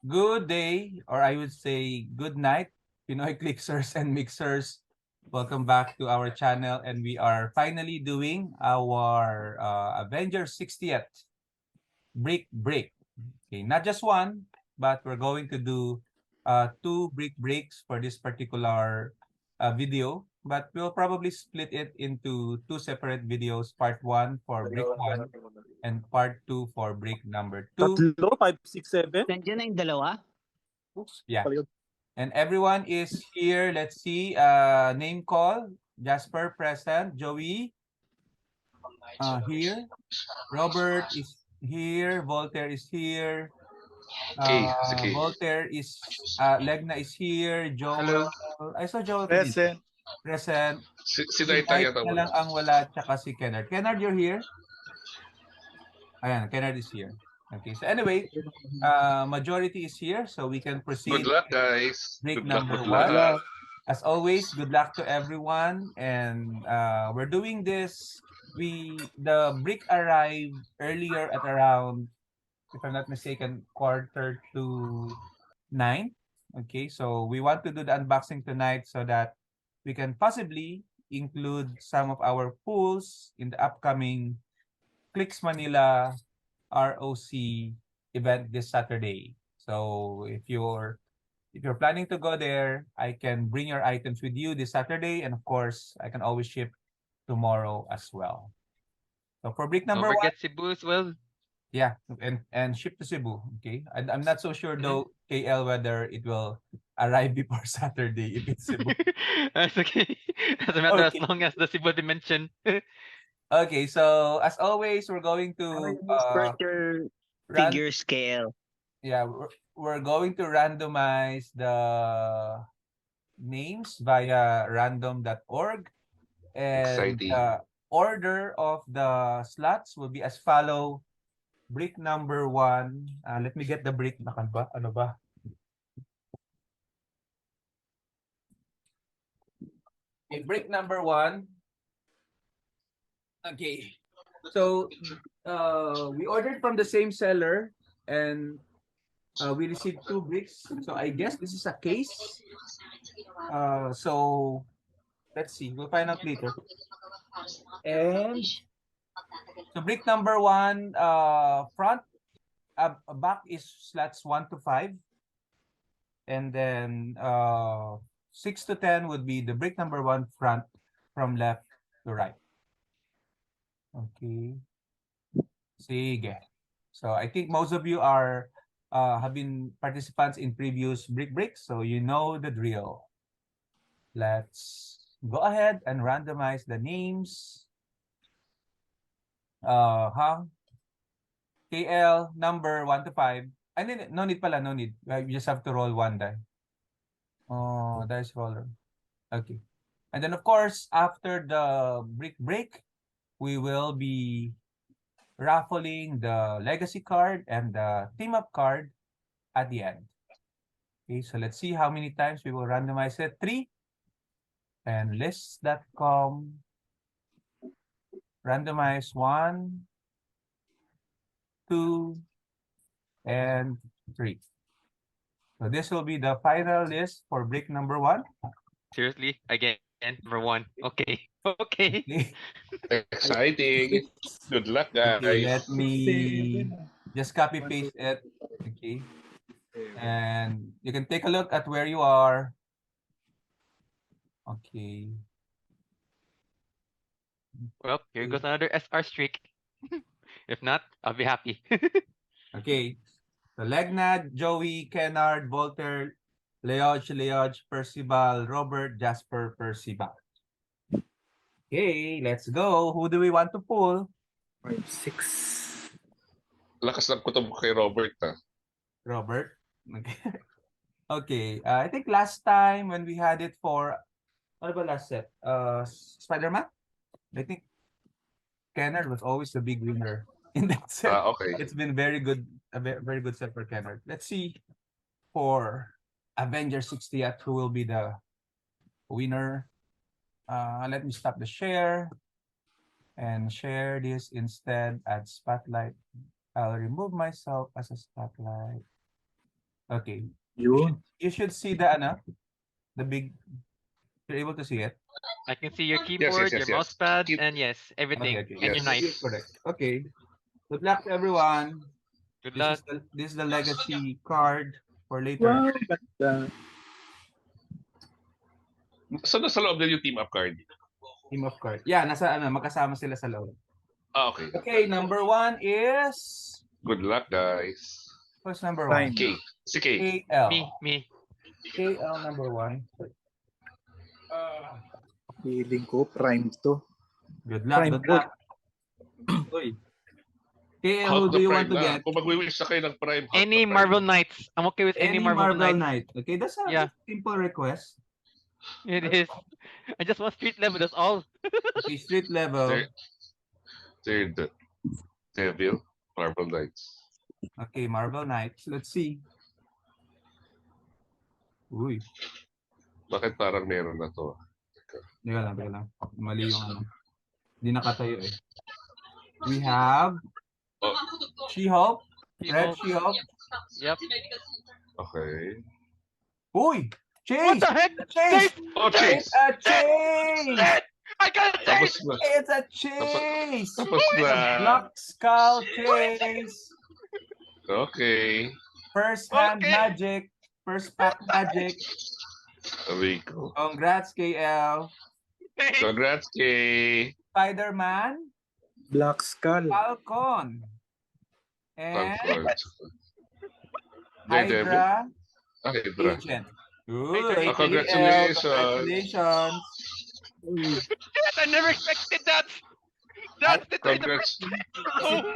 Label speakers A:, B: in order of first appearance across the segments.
A: Good day, or I would say good night, Pinoy Clixers and Mixers. Welcome back to our channel, and we are finally doing our Avengers 60th Brick Break. Okay, not just one, but we're going to do two brick breaks for this particular video. But we'll probably split it into two separate videos, part one for brick one and part two for brick number two.
B: Tatlo, 5, 6, 7.
C: Nandiyan na yung dalawa?
A: Yeah.
B: Pala yun.
A: And everyone is here. Let's see. Name call. Jasper present. Joey here. Robert is here. Voltaire is here.
D: Sige.
A: Voltaire is Legna is here. Joel.
D: Hello.
A: I saw Joel kanina.
B: Present.
A: Present.
D: Si
A: Si
D: Daita
A: Mike
D: yata
A: na lang
D: wala.
A: ang wala, tsaka si Kennard. Kennard, you're here? Ayan, Kennard is here. Okay, so anyway, majority is here, so we can proceed.
D: Good luck, guys.
A: Break
D: Good luck,
A: number
D: good
A: one.
D: luck.
A: As always, good luck to everyone. And we're doing this. The brick arrived earlier at around, if I'm not mistaken, 8:45. Okay, so we want to do the unboxing tonight so that we can possibly include some of our pulls in the upcoming Clicks Manila ROC event this Saturday. So if you're planning to go there, I can bring your items with you this Saturday, and of course, I can always ship tomorrow as well. So for brick number
E: Don't
A: one,
E: forget Cebu as well.
A: yeah, and ship to Cebu. Okay, I'm not so sure though, KL, whether it will arrive before Saturday if it's Cebu.
E: That's okay. Doesn't matter
A: Okay.
E: as long as the Cebu dimension.
A: Okay, so as always, we're going to
C: First your
A: run.
C: figure scale.
A: Yeah, we're going to randomize the names via random.org, and
D: Exciting.
A: the order of the slots will be as follow. Brick number one. Let me get the brick. Ano ba? Okay, brick number one. Okay. So we ordered from the same seller, and we received two bricks. So I guess this is a case. So let's see. We'll find out later. And so brick number one, front, back is slots 1 to 5. And then 6 to 10 would be the brick number one front from left to right. Okay. Sige. So I think most of you are have been participants in previous brick breaks, so you know the drill. Let's go ahead and randomize the names. KL number 1 to 5. I mean, no need pala, no need. You just have to roll one die. Oh, dice roller. Okay. And then of course, after the brick break, we will be raffling the legacy card and the team up card at the end. Okay, so let's see how many times we will randomize it. 3. And list.com randomize 1, 2, and 3. So this will be the final list for brick number one.
E: Seriously? Again, number one. Okay. Okay.
D: Exciting. Good luck, guys.
A: Okay, let me just copy paste it. Okay. And you can take a look at where you are. Okay.
E: Well, here goes another SR streak. If not, I'll be happy.
A: Okay. So Legna, Joey, Kennard, Voltaire, Leoj, Percival, Robert, Jasper, Percival. Okay, let's go. Who do we want to pull?
B: 5, 6.
D: Lakas ng kutob kay Robert,
A: Robert. Okay. Okay. I think last time when we had it for, what about last set? Spider-Man? I think Kennard was always the big winner in that set.
D: Okay.
A: It's been very good, a very good set for Kennard. Let's see for Avengers 60th who will be the winner. Let me stop the share and share this instead. Add spotlight. I'll remove myself as a spotlight. Okay.
B: Yun.
A: You should see the the big. You're able to see it.
E: I can see your
D: Yes,
E: keyboard,
D: yes,
E: your
D: yes.
E: mousepad,
D: Keep-
E: and yes, everything.
A: Okay.
E: And
D: Yes.
E: your knife.
A: Correct. Okay. Good luck to everyone.
E: Good
A: This is
E: luck.
A: the legacy card for later.
B: Wow, ganda.
D: So, nasa loob na yung team up card.
A: Team of card. Yeah, nasa magkasama sila sa loob.
D: Okay.
A: Okay, number 1 is
D: Good luck, guys.
A: what's number
B: Prime.
A: 1?
D: K. Si K.
A: KL.
E: Me.
A: KL number 1.
B: Feeling ko, prime to.
A: Good luck.
B: Prime
A: Good luck. Uy. KL, who
D: Hulk
A: do
D: the
A: you
D: Prime
A: want to
D: na.
A: get?
D: Kung mag-wish na kayo ng Prime, Hulk
E: Any
D: the Prime.
E: Marvel Knights. I'm okay with any Marvel Knights.
A: Knight. Okay, that's a
E: Yeah.
A: simple request.
E: It is. I just want street level, that's all.
A: Okay, street level.
D: Third. Devil. Marvel Knights.
A: Okay, Marvel Knights. Let's see. Uy,
D: Bakit parang meron na to?
A: teka lang. Mali yung Hindi nakatayo eh. We have
D: Oh.
A: She-Hulk. Red
E: She-Hulk.
A: She-Hulk.
E: Yep.
D: Okay.
A: Uy!
E: What
A: Chase!
E: the heck?
A: Chase!
D: Oh,
A: It's
D: Chase!
A: a chase!
E: I got it!
D: Tapos na.
A: It's a chase!
D: Tapos na.
A: Black Skull chase!
D: Okay.
A: First hand
E: Okay.
A: magic. First pack magic.
D: Rico.
A: Congrats, KL.
E: Thanks.
D: Congrats, K.
A: Spider-Man.
B: Black Skull.
A: Falcon. And
D: Congrats. Daredevil.
A: Hydra
D: Hydra.
A: Agent.
E: Hydra
A: Good.
E: Agent.
D: Congratulations.
A: Congratulations.
E: I never expected that. That's the trade.
D: Congrats.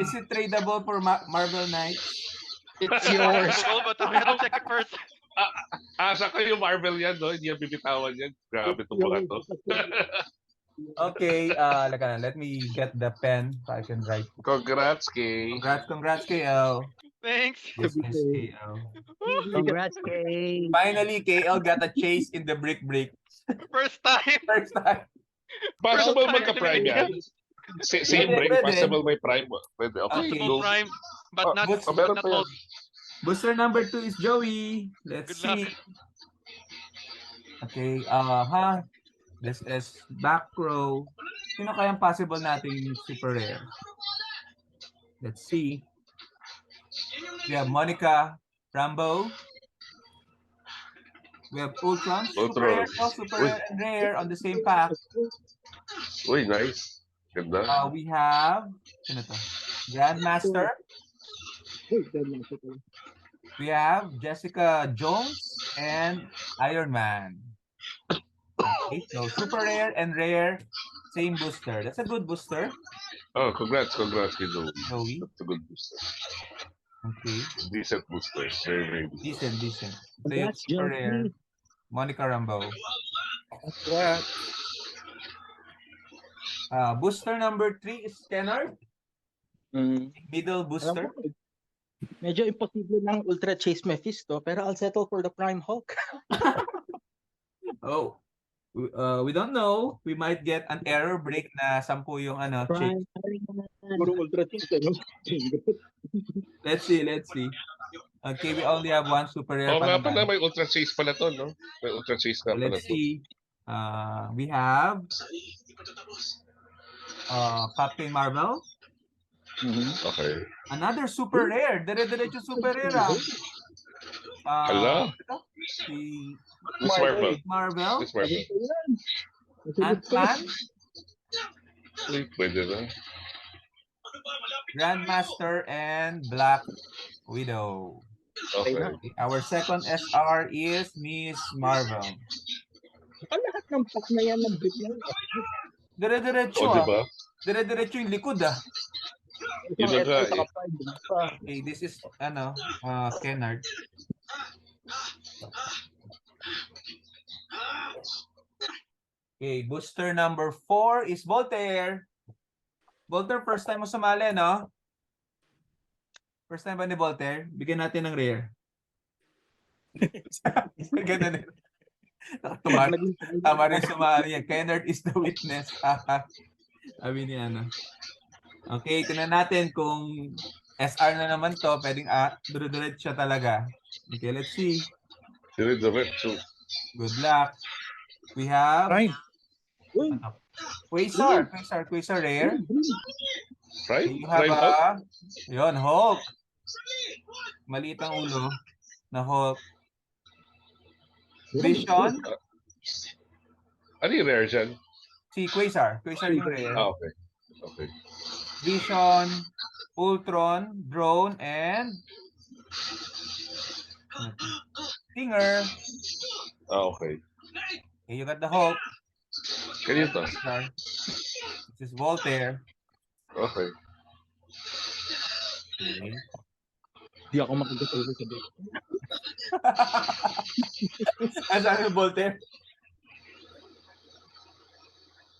A: Is it tradable for Marvel Knights?
C: It's yours.
E: But I have to check it first.
D: Asa kayo Marvel yan, no? Hindi yan bibitawan yan. Grabe itong mga to.
A: Okay, let me get the pen so I can write.
D: Congrats, K.
A: Congrats, KL.
E: Thanks.
A: This is KL.
C: Congrats, Kay.
A: Finally, KL got a chase in the brick.
E: First time.
A: First time.
D: Possible
E: Well,
D: magka-prime yan. Same
A: Pwede,
D: break,
A: pwede.
D: possible may prime. Pwede, okay.
A: Okay.
D: Go.
E: Prime, but not,
A: but
D: meron
E: not
D: pa yan.
E: both.
A: Booster number 2 is Joey. Let's
E: Good
A: see.
E: luck.
A: Okay, this is back row. Sino kayang possible nating super rare? Let's see. We have Monica Rambo. We have Ultron. Super rare, super
D: Uy.
A: rare and rare on the same pack.
D: Uy, nice. Ganda.
A: We have sino to? Grandmaster. We have Jessica Jones and Iron Man. Okay, so super rare and rare, same booster. That's a good booster.
D: Oh, congrats kay Joey.
A: Joey.
D: That's a good booster.
A: Okay,
D: Decent booster. Very, very decent.
A: decent. So yung
C: Congrats,
A: super
C: Joey.
A: rare, Monica Rambeau.
B: What?
A: Booster number 3 is Kennard. Middle booster.
F: Medyo imposible ng Ultra Chase Mephisto, pero I'll settle for the Prime Hulk.
A: Oh, we don't know. We might get an error break na 10 yung chase.
F: Puro Ultra Chase, no?
A: Let's see. Okay, we only have one super rare.
D: Oh, nga
A: pa
D: pala,
A: naman.
D: may Ultra Chase pala to, no? May Ultra Chase nga pala
A: Let's
D: to.
A: see. We have Captain Marvel.
D: Okay.
A: Another super rare. Dire-diretso super rare.
D: Hala.
A: Si
D: Miss Marvel.
A: Marvel.
D: Miss Marvel.
A: Ant-Man.
D: Uy, pwede na.
A: Grandmaster and Black Widow.
D: Okay.
A: Our second SR is Miss Marvel.
F: Ang lahat ng pack na yan ng big na yan.
A: Dire-diretso.
D: O, diba?
A: Dire-diretso yung likod.
D: Yun na nga eh.
A: Okay, this is Kennard. Okay, booster number 4 is Voltaire. Voltaire, first time mo sumali, no? First time ba ni Voltaire? Bigyan natin ng rare. Ganun eh. Tama rin sumali yan. Kennard is the witness. Sabi ni Okay, tingnan natin kung SR na naman to. Pwedeng dire-diretso talaga. Okay, let's see.
D: Diretso.
A: Good luck. We have
B: Prime.
F: Uy,
A: ano? Quasar rare.
D: Prime?
A: Okay, you have
D: Prime Hulk?
A: yun, Hulk. Maliit ang ulo na Hulk. Vision,
D: Ano yung rare dyan?
A: si Quasar. Quasar yung rare.
D: Okay. Okay.
A: Vision, Ultron, Drone, and ano to? Stinger.
D: Okay.
A: Okay, you got the Hulk.
D: Kanino to?
A: Quasar. This is Voltaire.
D: Okay.
A: Okay.
F: di ako makagatuloy sa dito.
A: Asan yung Voltaire?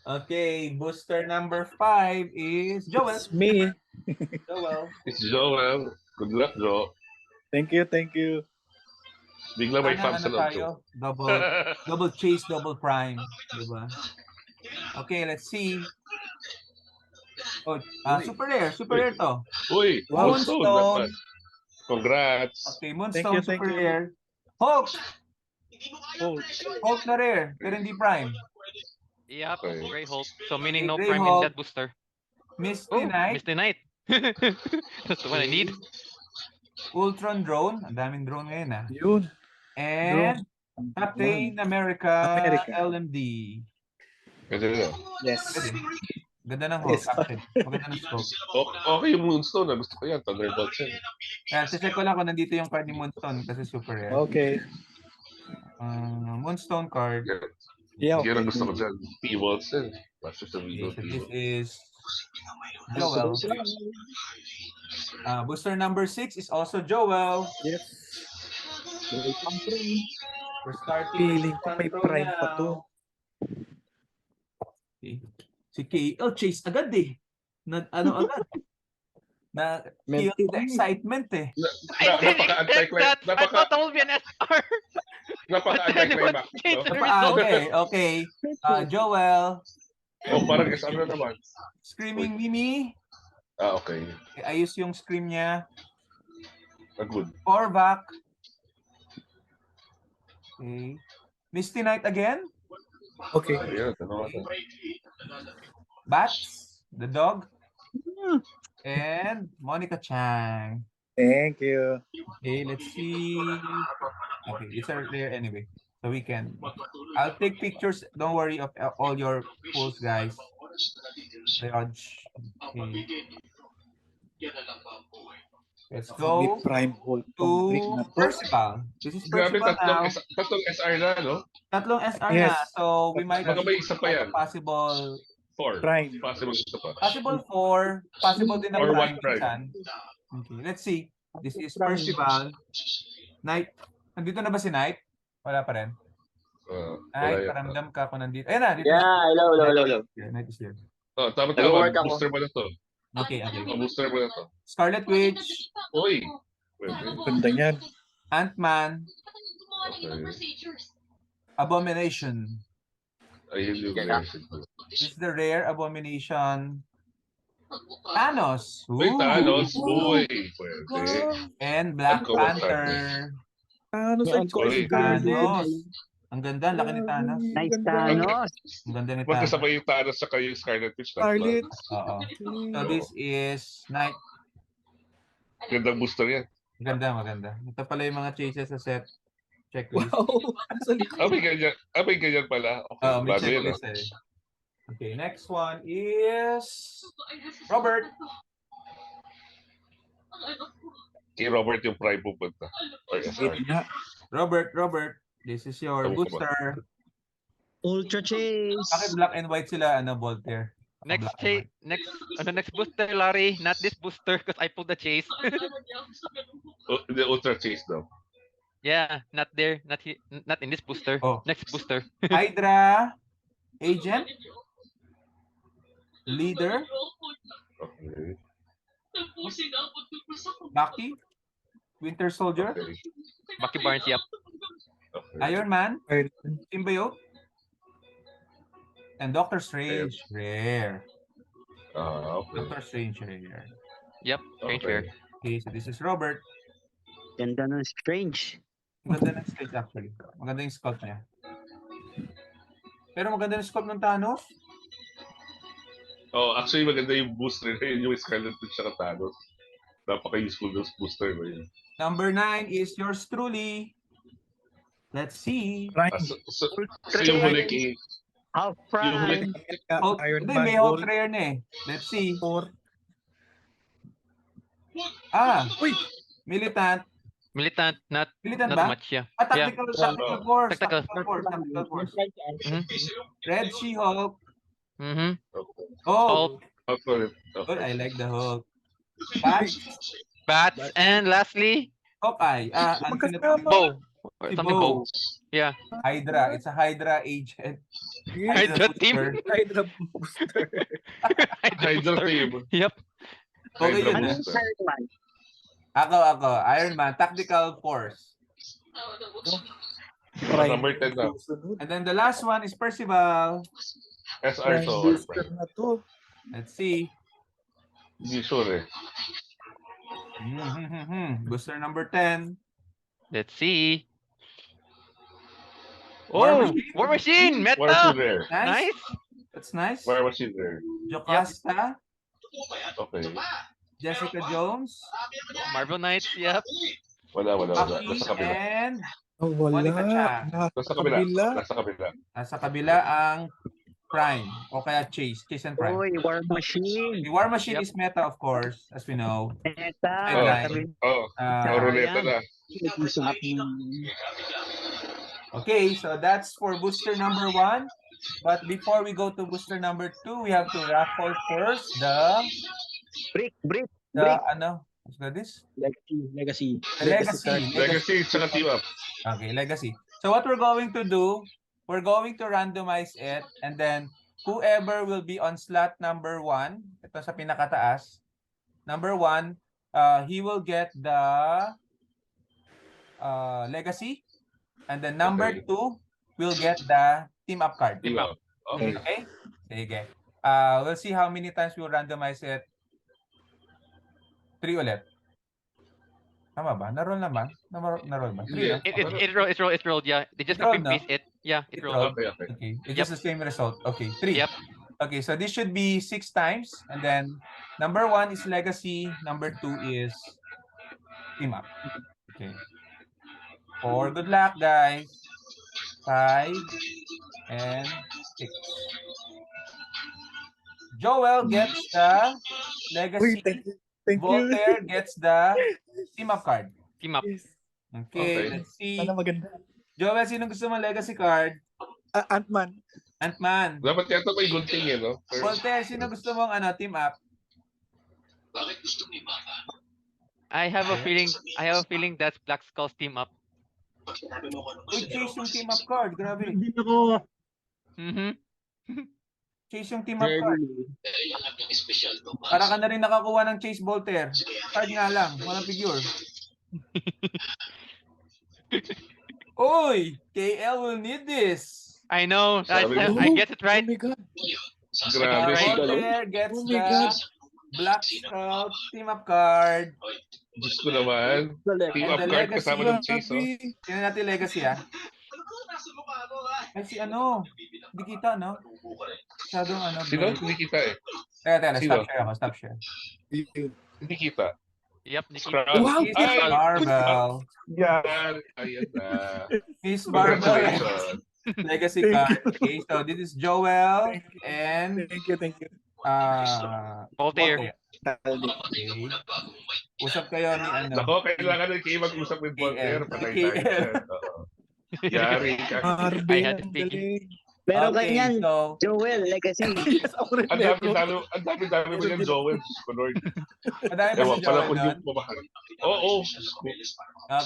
A: Okay, booster number 5 is Joel.
B: It's me.
A: Joel.
D: It's Joel. Good luck, Joe.
B: Thank you, thank you.
D: Bigla may
A: Sana
D: fans sa loob,
A: tayo?
D: Joe.
A: Double chase, double prime. Diba? Okay, let's see. Oh, super rare to.
D: Uy,
B: Wow.
D: Moonstone.
A: Moonstone.
D: Congrats.
A: Okay,
B: Thank
A: Moonstone,
B: you, thank
A: super
B: you.
A: rare. Hulk!
B: Oh,
A: Hulk na rare, pero hindi prime.
E: Yep,
D: Okay.
E: Grey Hulk. So meaning
A: Okay,
E: no
A: Grey
E: prime
A: Hulk.
E: in that booster.
A: Misty
E: Oh,
A: Knight.
E: Misty Knight. That's the one I need.
A: Ultron Drone. Ang daming drone ngayon
B: yun.
A: And Captain America,
B: America.
A: LMD.
D: Kasi yun.
B: Yes.
A: Ganda ng Hulk,
B: Yes.
A: actually. Maganda ng scope.
D: Okay yung Moonstone. Gusto ko yan. Thunderbolts yan.
A: Kaya check ko lang kung nandito yung card ni Moonstone kasi super rare.
B: Okay.
A: Moonstone card.
B: Yeah,
D: Yan
B: okay.
D: ang gusto ko dyan. T-Bolts yan. Master sa
A: Okay,
D: video
A: so this
D: T-Bolts.
A: is Joel. Booster number 6 is also Joel.
B: Yes.
A: We're starting
B: Feeling
A: with
B: ko may
A: front row
B: prime pa to.
A: now. Okay. Si KL chase agad eh. Ano agad? Na kill the excitement eh.
E: I didn't expect that. I
D: Napaka-
E: thought that would be an SR.
D: Napaka-anti-climax.
E: Change
D: No?
E: the result.
A: Okay. Joel.
D: Oh, parang SM na naman.
A: Screaming Mimi.
D: Okay.
A: Ayos yung scream niya.
D: Good.
A: Korvac. Okay. Misty Knight again.
B: Okay.
D: Ayun, ano ka?
A: Bats. The dog. And Monica Chang.
B: Thank you.
A: Okay, let's see. Okay, these are there anyway. So we can. I'll take pictures. Don't worry of all your pulls, guys. Okay. Let's
B: May
A: go
B: prime hold
A: to Percival. This is
D: Grabe,
A: Percival now.
D: tatlong SR na, no?
A: Tatlong SR
B: Yes.
A: na. So we might
D: Baka may isa pa yan.
A: possible
D: 4.
B: Prime.
D: Possible isa pa.
A: possible 4, possible din na
D: Or
A: prime
D: one prime.
A: minsan. Okay, let's see. This is Percival. Knight. Nandito na ba si Knight? Wala pa rin.
D: Wala
A: Ay,
D: yan.
A: paramdam ka kung nandito. Ayan na. Dito
C: Yeah, hello.
A: Knight is here.
D: Oh, tama.
C: Nag-work ako.
D: Booster mo na to.
A: Okay.
D: Booster mo na to.
A: Scarlet Witch,
D: Uy! Pwede.
B: Ganda niyan.
A: Ant-Man,
D: Okay.
A: Abomination.
D: Ayun yung version ko.
A: This is the rare Abomination. Thanos.
D: Uy, Thanos. Uy! Pwede.
A: And Black
D: Uncommon
A: Panther.
B: Thanos
F: May
B: ay
D: Uy,
A: Thanos. Ang ganda, laki ni Thanos.
C: Nice Thanos.
A: Ang ganda ni Thanos.
D: Magkasabay yung Thanos sa kayo Scarlet Witch.
B: Scarlet.
A: Oo. So this is Knight.
D: Gandang booster yan.
A: Maganda. Ito pala yung mga chases sa set. Checklist.
B: Wow. Nasa likod.
D: May ganyan pala. Okay,
A: Oh, may
D: bago yun.
A: checklist eh. Okay, next one is Robert.
D: Kay Robert yung prime pupunta. Or SR.
B: Wait nga.
A: Robert, this is your
D: Tama ko ba?
A: booster.
F: Ultra Chase.
A: Bakit black and white sila, Voltaire?
E: Next
A: Black and white.
E: next booster, Larry. Not this booster because I pulled the chase.
D: The Ultra Chase daw.
E: Yeah, not there. Not in this booster.
A: Oh.
E: Next booster.
A: Hydra, Agent, Leader,
D: Okay.
A: Bucky, Winter Soldier,
D: Okay.
E: Bucky Barnes, yep.
D: Okay.
A: Iron Man,
B: Ayun.
A: Symbiote, and Doctor Strange. Rare.
D: Okay.
A: Doctor Strange rare.
E: Yep, strange
D: Okay.
E: fair.
A: Okay, so this is Robert.
C: Ganda ng Strange.
A: Maganda ng stage actually. Maganda yung sculpt niya. Pero maganda yung sculpt ng Thanos.
D: Oh, actually maganda yung booster na yun, yung Scarlet Witch sa Thanos. Napaka-useful ng booster na yun.
A: Number 9 is yours truly. Let's see.
B: Prime.
D: So yung huli kay...
C: Half
D: Yung huli
C: Prime.
A: Hulk,
B: Iron
A: hindi,
B: Man
A: may Hulk
B: Gold
A: rare na eh. Let's see.
B: 4.
A: Uy! Militant.
E: Militant, not
A: Militant
E: not
A: ba?
E: much, yeah.
A: Tactical, tactical force.
E: Tactical.
A: Tactical force.
E: Mhm.
A: Red She-Hulk.
E: Mhm.
A: Oh,
E: Hulk,
A: good. I like the Hulk. Bats.
E: Bats, and lastly,
A: Hawkeye.
B: Magkasama.
E: Bow. Or
A: Si
E: something
A: Bow.
E: bow. Yeah.
A: Hydra. It's a Hydra agent.
E: Hydra team.
A: booster.
B: Hydra booster.
D: Hydra
E: booster.
D: team.
E: Yep.
A: Okay
D: Hydra
A: yun.
C: Ano
D: booster.
C: yung Iron Man?
A: Ako. Iron Man. Tactical force.
B: Prime.
D: Number 10 na.
B: Sunod.
A: And then the last one is Percival.
D: SR
B: Prime
D: to.
B: booster na to.
A: Let's see.
D: Hindi sure eh.
A: Booster number 10.
E: Let's see.
A: War
E: Oh,
A: Machine.
E: War Machine,
D: War Machine
E: meta.
D: rare.
A: Nice.
E: Nice.
A: That's nice.
D: War Machine rare.
A: Jocasta.
D: Okay.
A: Jessica Jones.
E: Marvel Knights, yep.
D: Wala.
A: Bucky
D: Nasa kabila.
A: and
B: Oh,
A: Monica Cha.
D: Nasa kabila. Nasa kabila.
A: nasa kabila ang Prime o kaya Chase and Prime.
C: Uy, War Machine.
A: The War Machine
E: Yep.
A: is meta of course, as we know.
C: Meta.
A: And
D: Oh.
A: Nine.
D: Oh,
A: Ah,
D: Ruleta na.
A: okay, so that's for booster number 1. But before we go to booster number 2, we have to raffle first
C: Brick.
A: what's that this?
F: Legacy.
A: The Legacy.
D: Legacy, tsaka team up.
A: Okay, Legacy. So what we're going to do, we're going to randomize it and then whoever will be on slot number 1, ito sa pinakataas, number 1, he will get the Legacy and then number
D: Okay.
A: 2 will get the team up card.
D: Team up. Okay.
A: Okay? Sige. We'll see how many times we'll randomize it. 3 ulit. Tama ba? Na-roll naman? Na-roll ba? 3,
D: Yeah.
A: no?
E: It rolled, yeah. They just
A: It rolled,
E: copy paste it. Yeah, it
A: It
E: rolled.
A: rolled.
D: Okay.
A: Okay. It's
E: Yep.
A: just the same result. Okay. 3.
E: Yep.
A: Okay, so this should be 6 times. And then, number 1 is Legacy. Number 2 is Team Up. Okay. 4. Good luck, guys. 5. And 6. Joel gets the Legacy.
B: Uy, thank you. Thank you.
A: Voltaire gets the Team Up card.
E: Team up.
B: Yes.
A: Okay,
D: Okay.
A: let's see.
B: Sana maganda.
A: Joel, sino gusto mo Legacy card?
B: Ant-Man.
A: Ant-Man.
D: Dapat yata may gunting eh, no?
A: Voltaire, sino gusto mong Team Up?
E: I have a feeling that's Black Skull's team up.
A: Uy, Chase yung Team Up card. Grabe.
F: Hindi ako.
E: Mhm.
A: Chase yung Team Up card. Para ka na rin nakakuha ng Chase Voltaire. Card nga lang. Walang figure. Uy! KL will need this.
E: I know. I
B: Oh,
E: guess it right.
B: Oh my God.
D: Grabe.
E: Right.
A: Voltaire gets
B: Oh my
A: the
B: God.
A: Black Scout Team Up card.
D: Diyos ko naman. Team
A: And
D: up
A: the
D: card
A: Legacy.
D: kasama ng Chase, oh.
B: Grabe.
A: Tingnan natin Legacy, ah. Ay, si ano? Hindi kita, no? Masyadong
D: Sino? Hindi kita eh.
A: Teka,
D: Sino?
A: stop share.
D: Hindi kita.
E: Yep, Nikki.
D: Scrap.
B: Wow.
A: Miss
D: Ay!
A: Marvel.
D: Yan. Ayan na.
A: Miss Marvel.
D: Congratulations.
A: Legacy card. Okay, so this is Joel and
B: Thank you.
E: Voltaire.
A: Okay. Usap kayo ni ano.
D: Nako, kailangan ng Kay mag-usap with Voltaire. Patay tayo
A: KL.
D: dyan. Oo. Yari ka.
B: Marbe,
E: I had to
B: ang
E: speak.
B: galing.
C: Pero
A: Okay,
C: ganyan,
A: so
C: Joel, Legacy.
B: Yes, ako rin
D: Ang
B: meron.
D: dami mo yan, Joel. Diyos ko, Lord.
A: madami pa
D: Ewan
A: si
D: pala
A: Joel
D: kung
A: doon.
D: yung pumahal. Oo.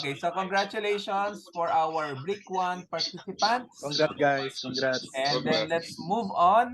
A: Okay, so congratulations for our Brick 1 participants.
B: Congrats guys, congrats.
A: And then let's move on